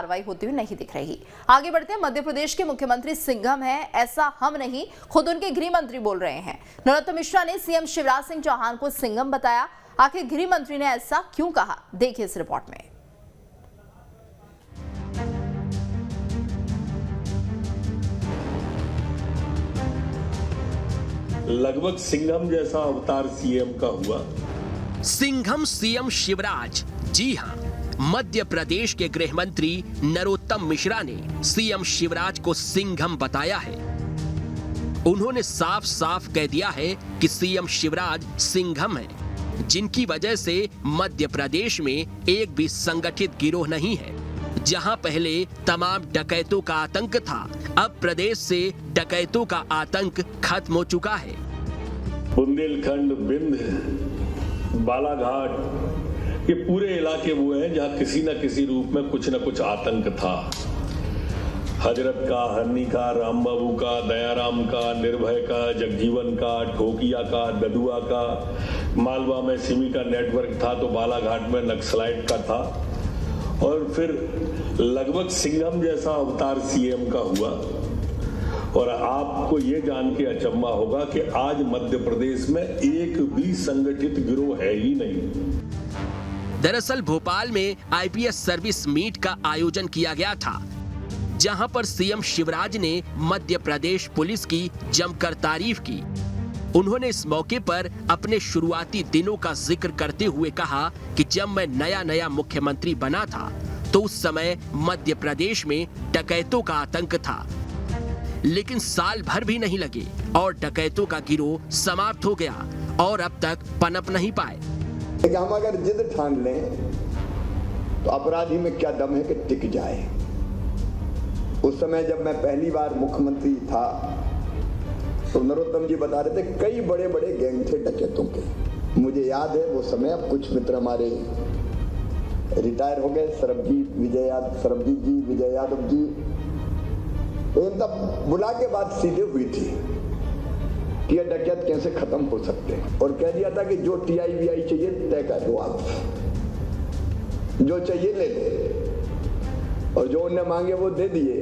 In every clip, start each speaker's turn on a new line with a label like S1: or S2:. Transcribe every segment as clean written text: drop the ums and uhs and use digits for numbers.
S1: कार्रवाई होती हुई नहीं दिख रही। आगे बढ़ते हैं, मध्य प्रदेश के मुख्यमंत्री सिंघम है, ऐसा हम नहीं, खुद उनके गृह मंत्री बोल रहे हैं। नरोत्तम मिश्रा ने सीएम शिवराज सिंह चौहान को सिंघम बताया। आखिर गृह मंत्री ने ऐसा क्यों कहा, देखिए इस रिपोर्ट में।
S2: लगभग सिंघम जैसा अवतार सीएम का हुआ।
S3: सिंघम सीएम शिवराज, जी हां, मध्य प्रदेश के गृह मंत्री नरोत्तम मिश्रा ने सीएम शिवराज को सिंघम बताया है। उन्होंने साफ साफ कह दिया है कि सीएम शिवराज सिंघम है, जिनकी वजह से मध्य प्रदेश में एक भी संगठित गिरोह नहीं है। जहां पहले तमाम डकैतों का आतंक था, अब प्रदेश से डकैतों का आतंक खत्म हो चुका है।
S2: बुंदेलखंड, बिंद, बालाघाट, ये पूरे इलाके वो हैं जहां किसी न किसी रूप में कुछ न कुछ आतंक था। हजरत का, हरनी का, रामबाबू का, दयाराम का, निर्भय का, जगजीवन का, ठोकिया का, ददुआ का, मालवा में सिमी का नेटवर्क था, तो बालाघाट में नक्सलाइट का था, और फिर लगभग सिंघम जैसा अवतार सीएम का हुआ। और आपको ये जान के अचंभा होगा कि आज मध्य प्रदेश में एक भी संगठित गिरोह है ही नहीं।
S3: दरअसल भोपाल में आईपीएस सर्विस मीट का आयोजन किया गया था, जहां पर सीएम शिवराज ने मध्य प्रदेश पुलिस की जमकर तारीफ की। उन्होंने इस मौके पर अपने शुरुआती दिनों का जिक्र करते हुए कहा कि जब मैं नया मुख्यमंत्री बना था तो उस समय मध्य प्रदेश में डकैतों का आतंक था, लेकिन साल भर भी नहीं लगे और डकैतों का गिरोह समाप्त हो गया और अब तक पनप नहीं पाए।
S4: हम अगर जिद ठान लें तो अपराधी में क्या दम है कि टिक जाए। उस समय जब मैं पहली बार मुख्यमंत्री था तो नरोत्तम जी बता रहे थे कई बड़े बड़े गैंग थे डकैतों के। मुझे याद है वो समय, अब कुछ मित्र हमारे रिटायर हो गए, सरबजीत जी, विजय यादव जी, तो इन तब बुला के बात सीधे हुई थी कि यह डकैत कैसे खत्म हो सकते हैं, और कह दिया था कि जो टीआई वीआई चाहिए तय कर दो, आप जो चाहिए ले लो, और जो उन्हें मांगे वो दे दिए।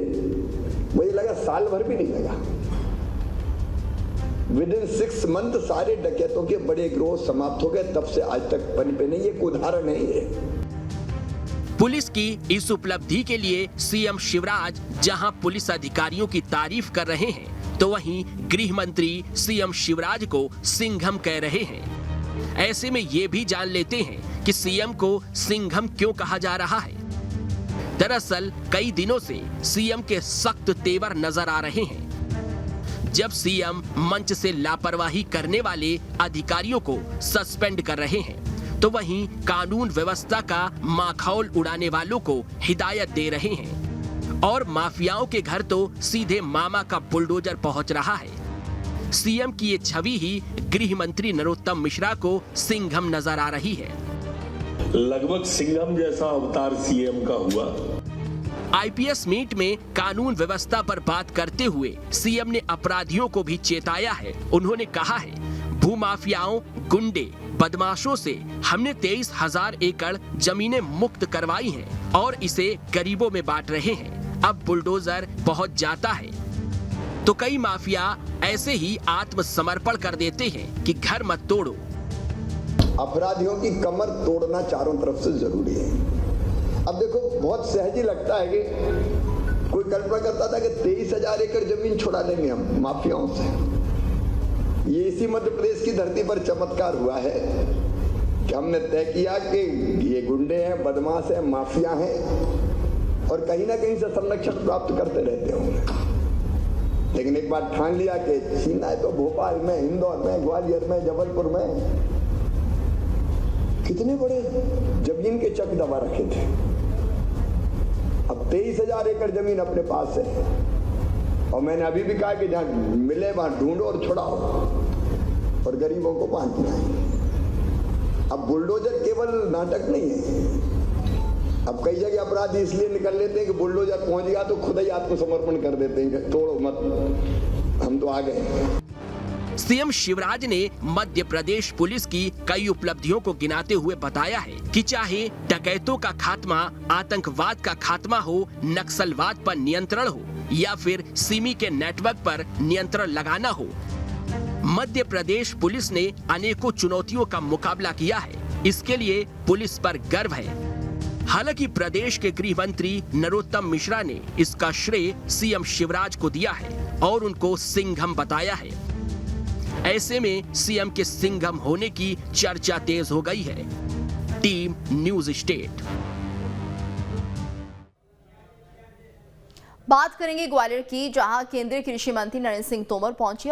S4: मुझे लगा साल भर भी नहीं लगा, विदिन 6 मंथ सारे डकैतों के बड़े गिरोह समाप्त हो गए। तब से आज तक पनपे नहीं। एक उदाहरण है ये।
S3: पुलिस की इस उपलब्धि के लिए सीएम शिवराज जहां पुलिस अधिकारियों की तारीफ कर रहे हैं, तो वहीं गृह मंत्री सीएम शिवराज को सिंघम कह रहे हैं। ऐसे में ये भी जान लेते हैं कि सीएम को सिंघम क्यों कहा जा रहा है। दरअसल कई दिनों से सीएम के सख्त तेवर नजर आ रहे हैं। जब सीएम मंच से लापरवाही करने वाले अधिकारियों को सस्पेंड कर रहे हैं, तो वहीं कानून व्यवस्था का माखौल उड़ाने वालों को हिदायत दे रहे हैं, और माफियाओं के घर तो सीधे मामा का बुलडोजर पहुंच रहा है। सीएम की ये छवि ही गृह मंत्री नरोत्तम मिश्रा को सिंघम नजर आ रही है।
S2: लगभग सिंघम जैसा अवतार सीएम का हुआ।
S3: आईपीएस मीट में कानून व्यवस्था पर बात करते हुए सीएम ने अपराधियों को भी चेताया है। उन्होंने कहा है, भूमाफियाओं, गुंडे, बदमाशों से हमने 23,000 एकड़ जमीनें मुक्त करवाई हैं और इसे गरीबों में बांट रहे हैं। अब बुलडोजर पहुंच जाता है तो कई माफिया ऐसे ही आत्मसमर्पण कर देते हैं कि घर मत तोड़ो।
S4: अपराधियों की कमर तोड़ना चारों तरफ से जरूरी है। अब देखो, बहुत सहज ही लगता है कि कोई कल्पना करता था कि 23,000 एकड़ जमीन छुड़ा लेंगे हम माफियाओं से। ये इसी मध्य प्रदेश की धरती पर चमत्कार हुआ है कि हमने तय किया कि ये गुंडे हैं, बदमाश हैं, माफिया हैं, और कहीं ना कहीं से संरक्षण प्राप्त करते रहते होंगे। लेकिन एक बार ठान लिया कि छीनना है तो भोपाल में, इंदौर में, ग्वालियर में, जबलपुर में कितने बड़े जमीन के चक दबा रखे थे। अब 23,000 एकड़ जमीन अपने पास है, और मैंने अभी भी कहा कि जहां मिले वहां ढूंढो और छुड़ाओ, और गरीबों को बांटना है। अब बुलडोजर केवल नाटक नहीं है। अब कई जगह अपराधी इसलिए निकल लेते हैं कि बुलडोजर पहुंच गया तो खुद ही आत्मसमर्पण कर देते हैं कि तोड़ो मत, हम तो आ गए।
S3: सीएम शिवराज ने मध्य प्रदेश पुलिस की कई उपलब्धियों को गिनाते हुए बताया है कि चाहे डकैतों का खात्मा, आतंकवाद का खात्मा हो, नक्सलवाद पर नियंत्रण हो या फिर सिमी के नेटवर्क पर नियंत्रण लगाना हो, मध्य प्रदेश पुलिस ने अनेकों चुनौतियों का मुकाबला किया है। इसके लिए पुलिस पर गर्व है। हालांकि प्रदेश के गृह मंत्री नरोत्तम मिश्रा ने इसका श्रेय सीएम शिवराज को दिया है और उनको सिंघम बताया है। ऐसे में सीएम के सिंघम होने की चर्चा तेज हो गई है। Team news state.
S1: बात करेंगे ग्वालियर की, जहां केंद्रीय कृषि मंत्री नरेंद्र सिंह तोमर पहुंचे